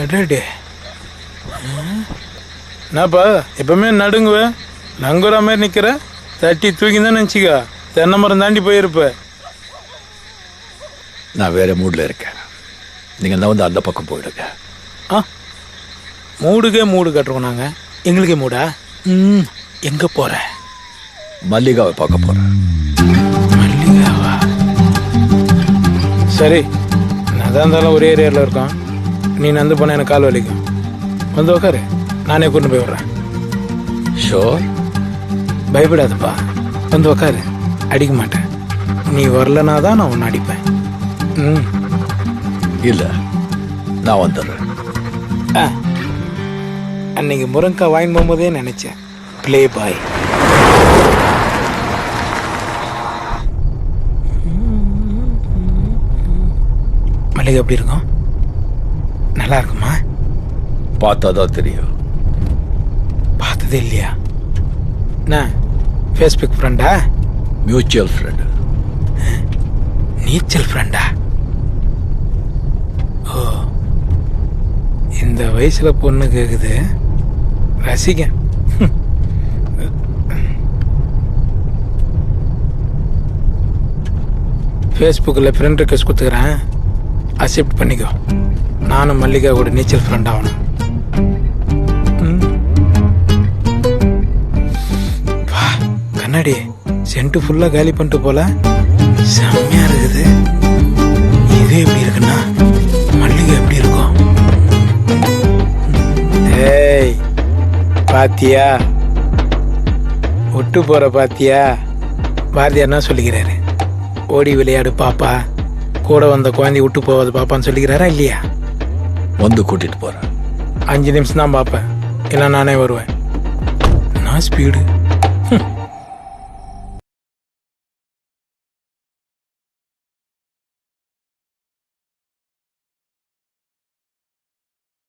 அடடே. என்னப்பா எப்பவுமே நடுங்குவேன், நங்குற மாதிரி நிற்கிற. தட்டி தூக்கி தான் நினச்சிக்கா, தென்னை மரம் தாண்டி போயிருப்ப. நான் வேற மூட்ல இருக்கேன். நீங்கள் தான் வந்து அந்த பக்கம் போயிடுங்க. ஆ, மூடுக்கே மூடு கட்டுறோம் நாங்கள். எங்களுக்கே மூடா? எங்கே போகிற? மல்லிகாவை பார்க்க போகிறேன். மல்லிகாவா? சரி, நான் தான் இருந்தாலும் ஒரே ஏரியாவில் இருக்கோம். நீ நந்து போனால் எனக்கு கால் வலிக்கும். வந்து உட்காரு, நானே கொண்டு போய் விட்றேன். ஷோர்? பயப்படாதப்பா, வந்து உட்காரு. அடிக்க மாட்டேன். நீ வரலனா தான் நான் ஒன்று அடிப்பேன். இல்லை, நான் வந்துடுறேன். அன்னைக்கு முருங்கக்காய் வாங்கி போகும்போதே நினைச்சேன், ப்ளே பாய். மல்லிகை எப்படி இருக்கும்? நல்லா இருக்குமா? பார்த்தா தான் தெரியும். பார்த்ததே இல்லையா? என்ன ஃபேஸ்புக் ஃப்ரெண்டா? Mutual friend. நீச்சல் ஃப்ரெண்டா? ஓ, இந்த வயசுல பொண்ணு கேக்குது, ரசிக. ஃபேஸ்புக்கில் ஃப்ரெண்ட் ரிக்வெஸ்ட் கொடுத்துக்கிறேன், அக்செப்ட் பண்ணிக்கோ. நானும் மல்லிகா கூட நீச்சல் ஃப்ரெண்ட் ஆகணும். வா, கண்ணாடி சென்ட்டு ஃபுல்லாக காலி பண்ணிட்டு போல. செம்மையா இருக்குது. இது எப்படி இருக்குன்னா மல்லிகை எப்படி இருக்கும்? ஏய் பாத்தியா, விட்டு போற பாத்தியா? பாரதியார் என்ன சொல்லிக்கிறாரு? ஓடி விளையாடு பாப்பா, கூட வந்த குழந்தை விட்டு போவாது பாப்பான்னு சொல்லிக்கிறாரா இல்லையா? வந்து கூட்டிட்டு போறேன். 5 நிமிஷம் தான் பார்ப்பேன், இல்லை நானே வருவேன். நான் ஸ்பீடு.